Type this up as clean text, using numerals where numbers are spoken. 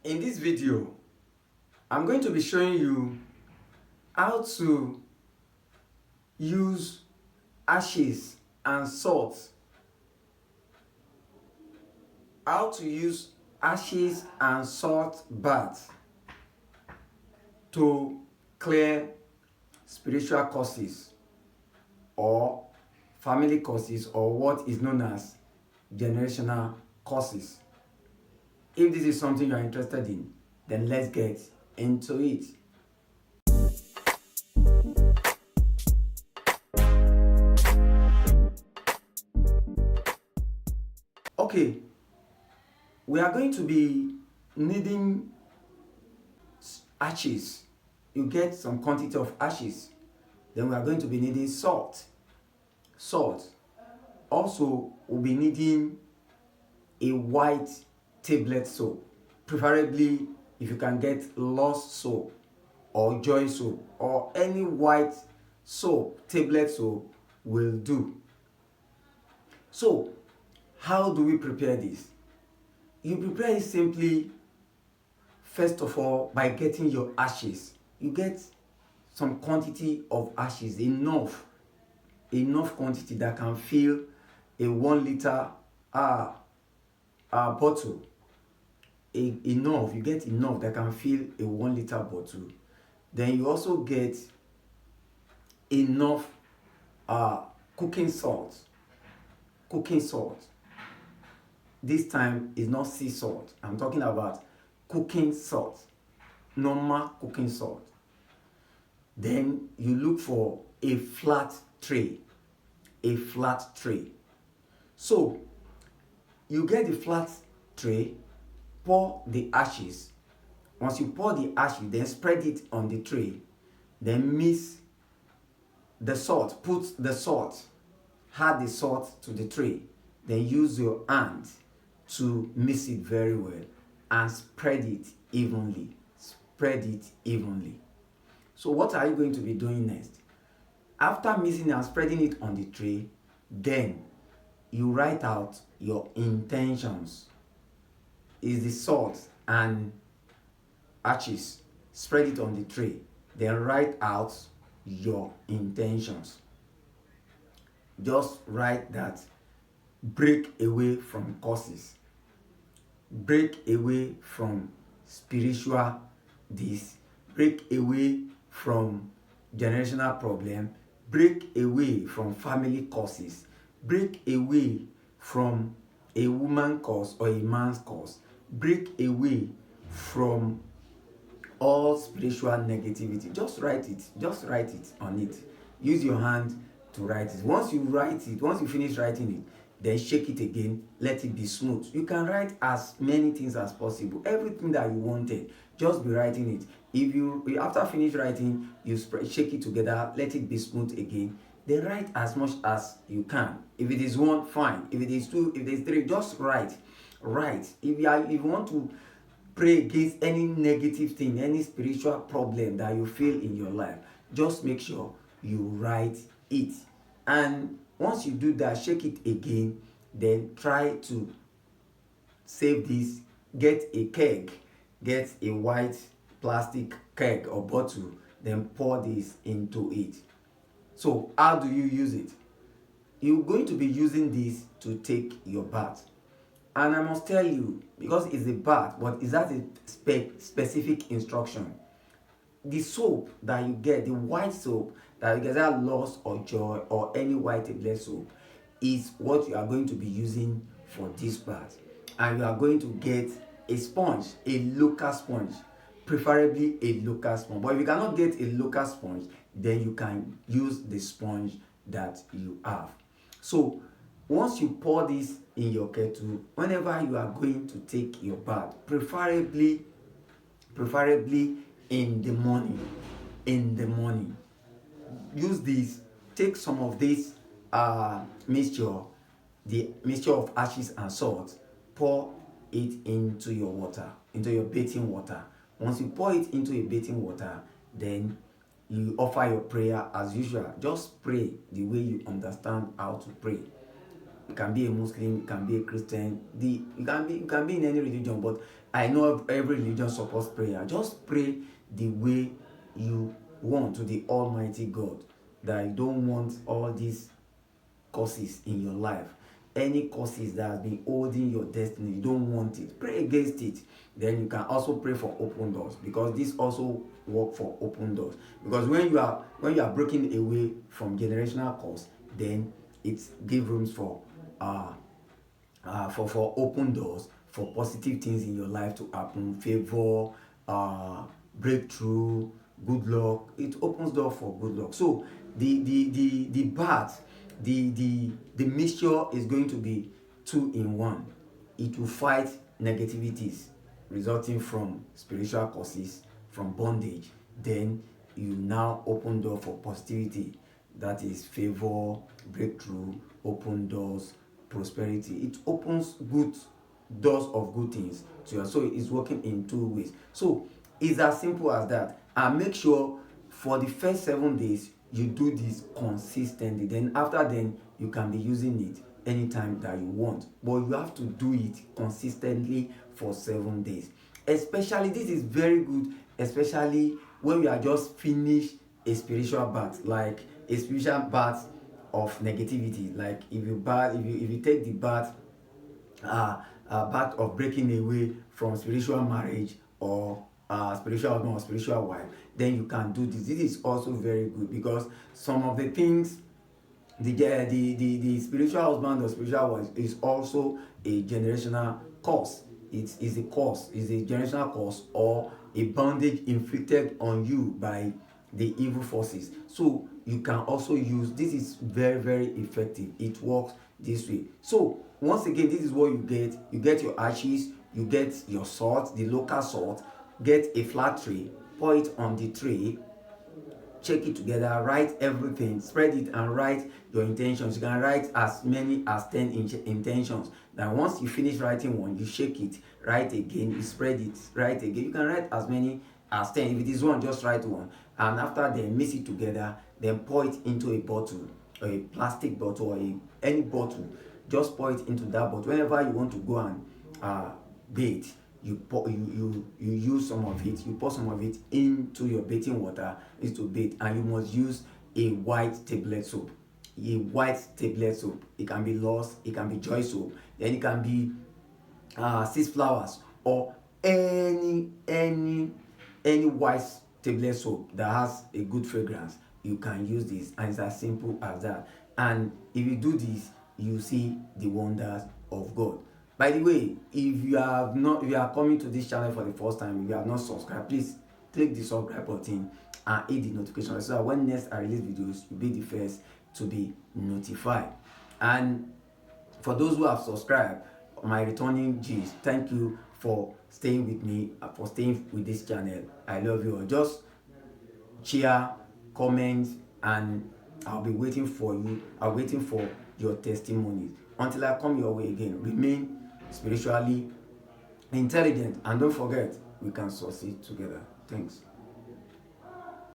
In this video, I'm going to be showing you how to use ashes and salt. How to use ashes and salt bath to clear spiritual curses or family curses or what is known as generational curses. If this is something you are interested in, then let's get into it. Okay, we are going to be needing ashes. You get some quantity of ashes. Then we are going to be needing salt. Also, we'll be needing a white tablet soap. Preferably, if you can get Lost soap or Joy soap or any white soap, tablet soap will do. So, how do we prepare this? You prepare it simply, first of all, by getting your ashes. You get some quantity of ashes, enough quantity that can fill a 1 liter bottle. You get enough that can fill a 1 liter bottle. Then you also get enough cooking salt. This time is not sea salt. I'm talking about cooking salt, normal cooking salt. Then you look for a flat tray. So you get the flat tray, pour the ashes. Once you pour the ashes, then spread it on the tray. Then mix the salt. Put the salt. Add the salt to the tray. Then use your hand to mix it very well and spread it evenly. So what are you going to be doing next? After mixing and spreading it on the tray, then you write out your intentions. Is the salt and ashes. Spread it on the tray. Then write out your intentions. Just write that: break away from curses, break away from spiritual this, break away from generational problem, break away from family curses, break away from a woman curse or a man's curse, break away from all spiritual negativity. Just write it on it. Use your hand to write it. Once you finish writing it, then shake it again, let it be smooth. You can write as many things as possible, everything that you wanted. Just be writing it. If you after finish writing, you shake it together, let it be smooth again. Then write as much as you can. If it is 1, fine. If it is 2, if it is 3, just write. If you want to pray against any negative thing, any spiritual problem that you feel in your life, just make sure you write it. And once you do that, shake it again. Then try to save this. Get a keg. Get a white plastic keg or bottle. Then pour this into it. So how do you use it? You're going to be using this to take your bath. And I must tell you, because it's a bath, but is that a specific instruction? The soap that you get, the white soap that you get, that Lost or Joy or any white tablet soap, is what you are going to be using for this bath. And you are going to get a sponge, a local sponge, preferably a local sponge. But if you cannot get a local sponge, then you can use the sponge that you have. So once you pour this in your kettle, whenever you are going to take your bath, preferably in the morning, use this. Take some of this mixture, the mixture of ashes and salt, pour it into your water, into your bathing water. Once you pour it into a bathing water, then you offer your prayer as usual. Just pray the way you understand how to pray. You can be a Muslim, you can be a Christian, you can be in any religion, but I know every religion supports prayer. Just pray the way you want to the Almighty God. That you don't want all these curses in your life. Any curses that has been holding your destiny, you don't want it. Pray against it. Then you can also pray for open doors, because this also work for open doors. Because when you are breaking away from generational curse, then it give rooms for for open doors, for positive things in your life to happen, favor, breakthrough, good luck. It opens door for good luck. So the bat, the mixture is going to be two in one. It will fight negativities resulting from spiritual causes, from bondage. Then you now open door for positivity, that is favor, breakthrough, open doors, prosperity. It opens good doors of good things to you. So it's working in two ways. So it's as simple as that. And make sure for the first 7 days you do this consistently. Then after then you can be using it anytime that you want. But you have to do it consistently for 7 days. Especially this is very good, especially when you are just finished a spiritual bath, like a spiritual bath of negativity. Like if you take the bath, bath of breaking away from spiritual marriage, or spiritual husband or spiritual wife, then you can do this. This is also very good, because some of the things, the spiritual husband or spiritual wife is also a generational curse. It is a curse, is a generational curse, or a bondage inflicted on you by the evil forces. So you can also use this. Is very, very effective. It works this way. So once again, this is what you get your ashes, you get your salt, the local salt. Get a flat tray, pour it on the tray, check it together, write everything, spread it, and write your intentions. You can write as many as 10 intentions. Then once you finish writing one, you shake it, write again, you spread it, write again. You can write as many as 10. If it is one, just write one. And after, then mix it together, then pour it into a bottle, or a plastic bottle, or any bottle. Just pour it into that bottle. Whenever you want to go and bathe, you use some of it, you pour some of it into your bathing water, is to bathe. And you must use a white tablet soap. A white tablet soap. It can be Lost, it can be Joy soap, then it can be 6 flowers, or any white tablet soap that has a good fragrance. You can use this, and it's as simple as that. And if you do this, you see the wonders of God. By the way, if you are coming to this channel for the first time, if you have not subscribed, please click the subscribe button and hit the notification, so that when next I release videos, you'll be the first to be notified. And for those who have subscribed, my returning G's, thank you for staying with me, for staying with this channel. I love you all. Just share, comment, and I'll be waiting for you. I'm waiting for your testimonies. Until I come your way again, remain spiritually intelligent, and don't forget, we can succeed together. Thanks.